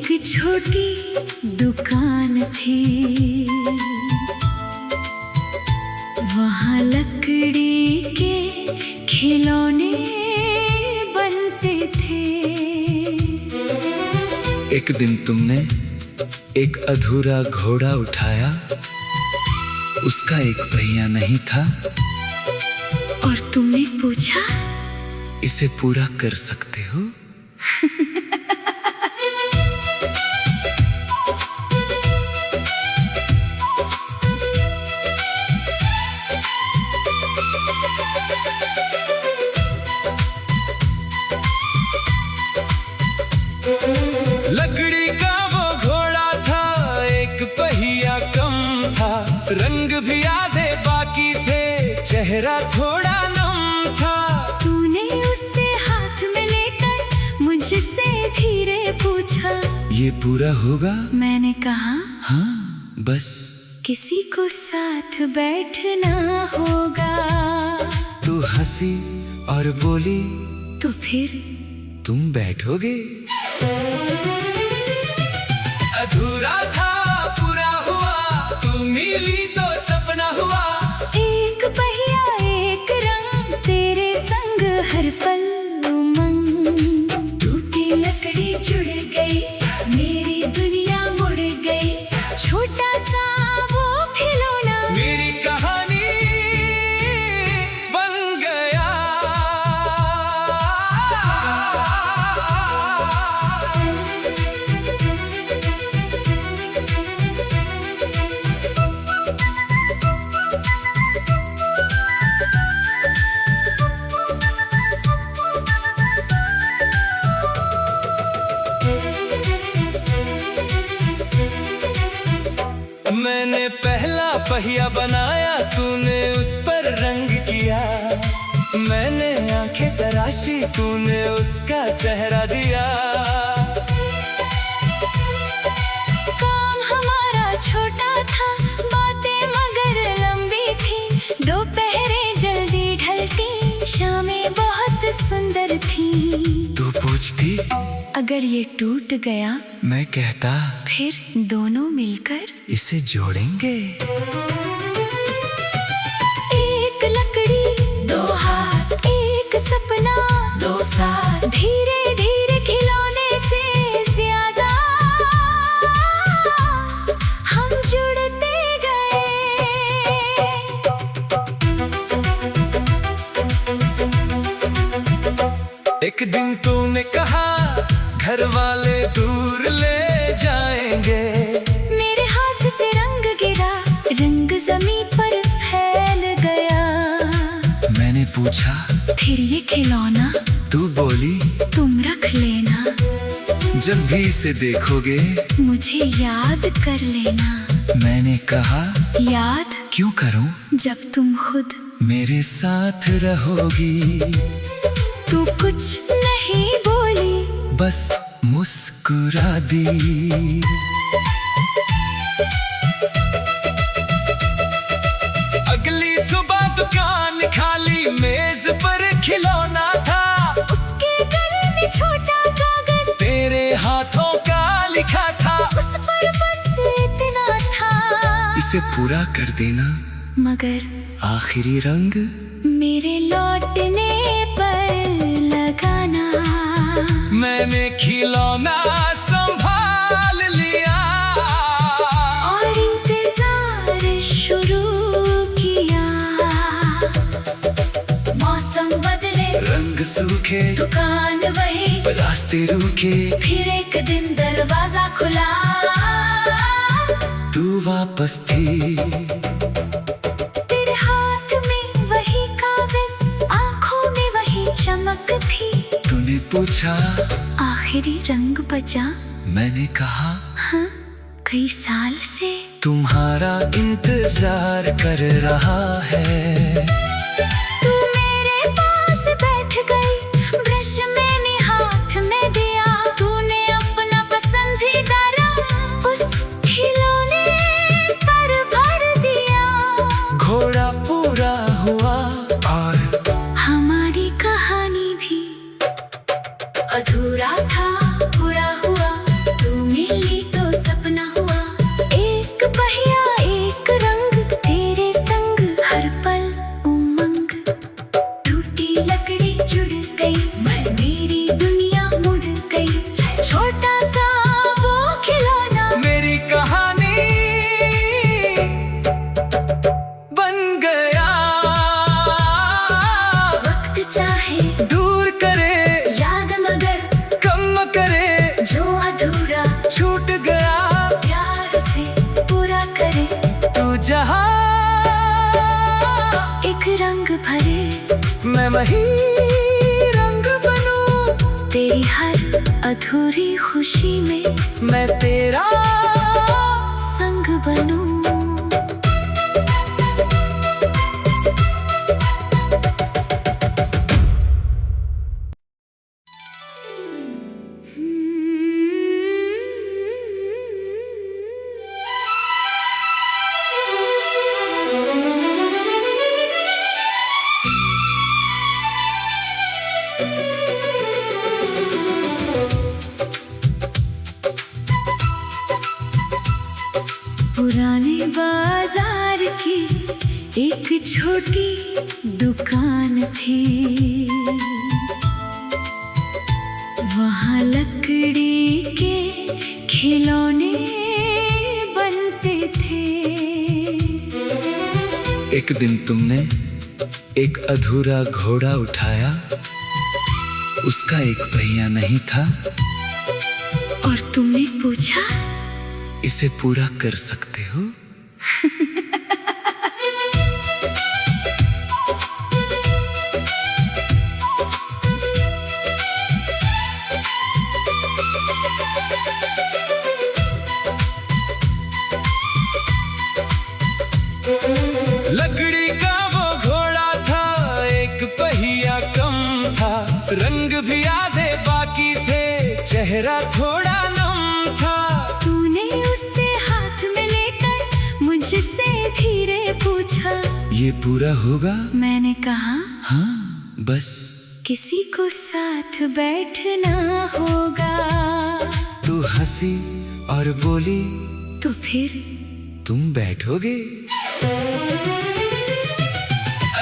एक छोटी दुकान थी, वहाँ लकड़ी के खिलौने बनते थे। एक दिन तुमने एक अधूरा घोड़ा उठाया, उसका एक पहिया नहीं था, और तुमने पूछा, इसे पूरा कर सकते हो? लकड़ी का वो घोड़ा था, एक पहिया कम था, रंग भी आधे बाकी थे, चेहरा थोड़ा नम था। तूने उसे हाथ में लेकर मुझसे धीरे पूछा, ये पूरा होगा? मैंने कहा, हाँ बस। किसी को साथ बैठना होगा। तू हंसी और बोली, तो फिर तुम बैठोगे? अधूरा था पूरा हुआ, तू मिली तो सपना हुआ। एक पहिया एक रंग, तेरे संग हर पल उमंग। टूटी लकड़ी जुड़ गई, मेरी दुनिया मुड़ गई, छोटा सा वो खिलौना मेरी कहानी बन गया। मैंने पहला पहिया बनाया, तूने उस पर रंग किया, मैंने आंखें तराशी, तूने उसका चेहरा दिया। काम हमारा छोटा था, बातें मगर लंबी थी, दोपहरें जल्दी ढलती, शामें बहुत सुंदर थी। तू पूछती, अगर ये टूट गया, मैं कहता, फिर दोनों मिलकर इसे जोड़ेंगे। एक लकड़ी दो हाथ, एक सपना दो साथ, धीरे धीरे खिलौने से ज्यादा हम जुड़ते गए। एक दिन तूने कहा, घर वाले दूर ले जाएंगे। मेरे हाथ से रंग गिरा, रंग जमीन पर फैल गया। मैंने पूछा, फिर ये खिलौना? तू बोली, तुम रख लेना, जब भी इसे देखोगे मुझे याद कर लेना। मैंने कहा, याद क्यों करूं, जब तुम खुद मेरे साथ रहोगी। तू कुछ नहीं बोली, बस मुस्कुरा दी। अगली सुबह दुकान खाली, मेज पर खिलौना था, उसके गले में छोटा कागज, तेरे हाथों का लिखा था, उस पर बस इतना था। इसे पूरा कर देना, मगर आखिरी रंग मेरे लौटने पर लगाना। मैंने खिलौना संभाल लिया और इंतजार शुरू किया। मौसम बदले, रंग सूखे, दुकान वही, रास्ते रूखे, फिर एक दिन दरवाजा खुला। तू वापस थी, तेरे हाथ में वही कागज, आंखों में वही चमक थी। तूने पूछा, आखिरी रंग बचा? मैंने कहा, हाँ, कई साल से तुम्हारा इंतजार कर रहा है। तू मेरे पास बैठ गई, ब्रश मैंने हाथ में दिया, तूने अपना पसंदीदा रंग उस खिलौने पर भर दिया। घोड़ा पूरा हुआ और हमारी कहानी भी अधूरा था, पूरा हुआ, तू रंग भरे, मैं वही रंग बनूं। तेरी हर अधूरी खुशी में मैं तेरा संग बनूं। पुराने बाजार की एक छोटी दुकान थी, वहाँ लकड़ी के खिलौने बनते थे। एक दिन तुमने एक अधूरा घोड़ा उठाया, उसका एक पहिया नहीं था, और तुमने पूछा, इसे पूरा कर सकते हो? लकड़ी का वो घोड़ा था, एक पहिया कम था, रंग भी आधे बाकी थे, चेहरा थोड़ा नम था। तूने उससे हाथ में लेकर मुझसे धीरे पूछा, ये पूरा होगा? मैंने कहा, हाँ बस। किसी को साथ बैठना होगा। तू हंसी और बोली, तो फिर तुम बैठोगे?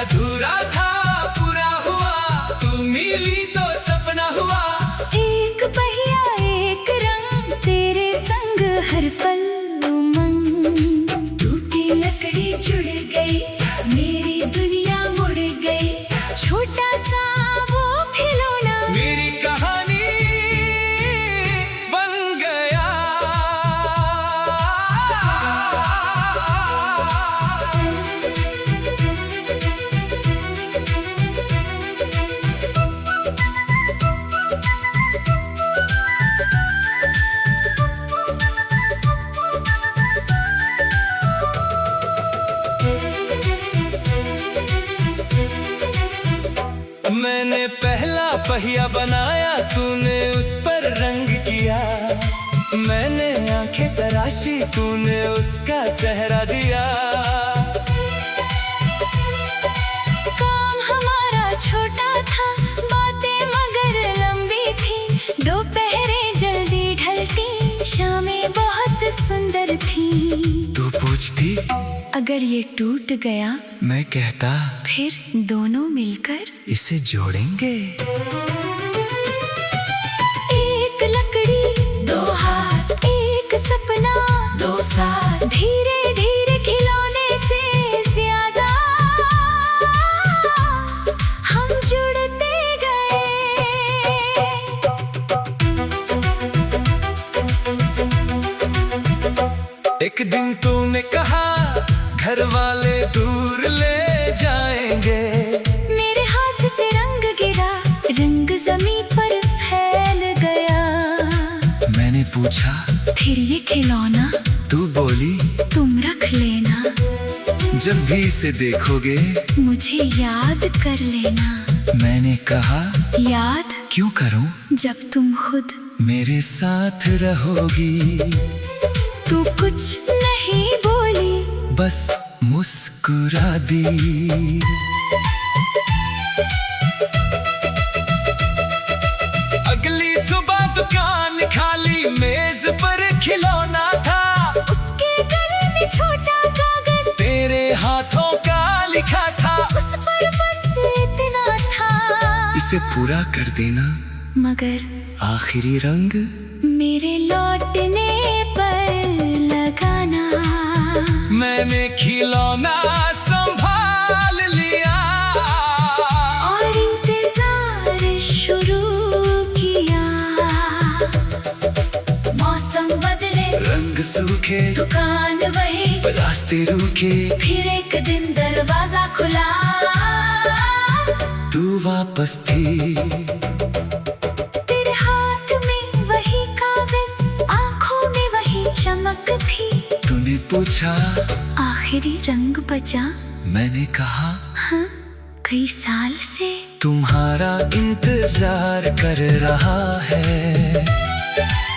अधूरा था पूरा हुआ, तू मिली तो सपना हुआ। एक पहिया एक रंग, तेरे संग हर पल उमंग। टूटी लकड़ी जुड़ गई, मेरी दुनिया मुड़ गई, छोटा सा वो खिलौना मेरी कहानी बन गया। मैंने पहला पहिया बनाया, तूने उस पर रंग किया। मैंने आंखें तराशी, तूने उसका चेहरा दिया। काम हमारा छोटा था, बातें मगर लंबी थी। दोपहरें जल्दी ढलती, शामें बहुत सुंदर थी। तू पूछती, अगर ये टूट गया, मैं कहता, फिर दोनों मिलकर इसे जोड़ेंगे। एक लकड़ी, दो हाथ, एक सपना, दो साथ। धीरे धीरे खिलौने से ज्यादा हम जुड़ते गए। एक दिन तूने कहा, घर वाले दूर ले जाएंगे। मेरे हाथ से रंग गिरा, रंग जमीन पर फैल गया। मैंने पूछा, फिर ये खिलौना? तू बोली, तुम रख लेना। जब भी इसे देखोगे मुझे याद कर लेना। मैंने कहा, याद क्यों करूं? जब तुम खुद मेरे साथ रहोगी। तू कुछ नहीं बोली, बस मुस्कुरा दी। अगली सुबह दुकान खाली, मेज पर खिलौना था। उसके गले में छोटा कागज, तेरे हाथों का लिखा था। उस पर बस इतना था, इसे पूरा कर देना। मगर आखिरी रंग मेरे लौटने पर लगाना। मैंने खिलौना संभाल लिया और इंतजार शुरू किया। मौसम बदले, रंग सूखे, दुकान वही, रास्ते रुके, फिर एक दिन दरवाजा खुला, तू वापस थी। तेरे हाथ में वही कागज, आंखों में वही चमक थी। तूने पूछा आखिरी रंग बचा, मैंने कहा हाँ कई साल से तुम्हारा इंतजार कर रहा है।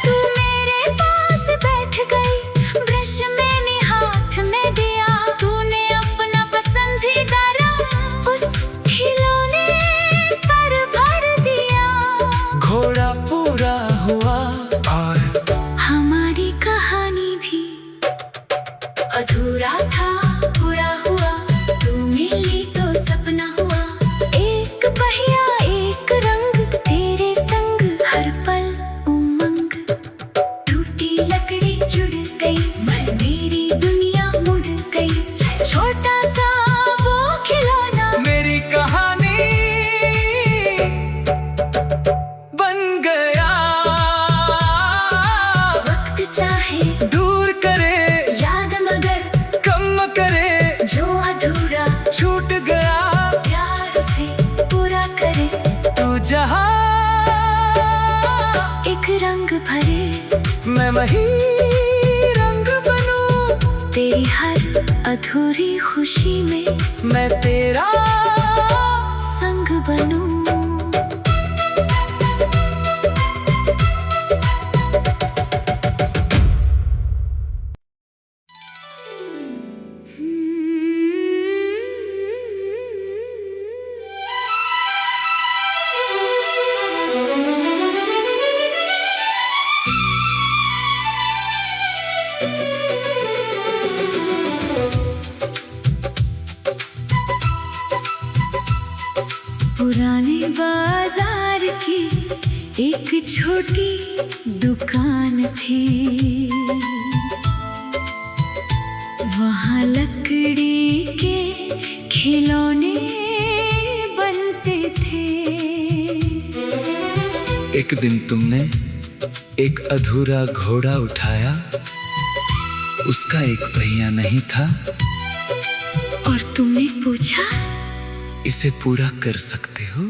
तू मेरे पास बैठ गई, ब्रश मैंने हाथ में दिया, तूने अपना पसंदीदा रंग उस खिलौने पर भर दिया। घोड़ा पूरा हुआ और हमारी कहानी भी अधूरा था, पूरा हुआ, तू मिली तो सपना हुआ। एक पहिया एक रंग, तेरे संग हर पल उमंग। टूटी लकड़ी जुड़ गई, मेरी दुनिया मुड़ गई। छोटा सा वो खिलौना मेरी कहानी बन गया। वक्त चाहे दूर करे, याद मगर कम करे, जो अधूरा छूट गया। प्यार से पूरा करे, तू जहाँ एक रंग भरे, मैं वही रंग बनूं। तेरी हर अधूरी खुशी में मैं तेरा संग बनूं। पुराने बाजार की एक छोटी दुकान थी, वहाँ लकड़ी के खिलौने बनते थे। एक दिन तुमने एक अधूरा घोड़ा उठाया, उसका एक पहिया नहीं था, और तुमने पूछा इसे पूरा कर सकते हो?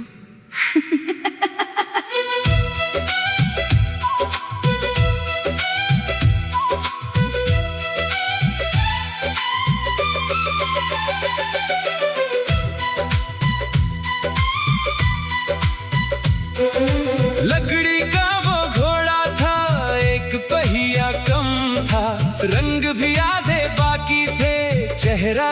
लकड़ी का वो घोड़ा था, एक पहिया कम था, रंग भी आधे बाकी थे, चेहरा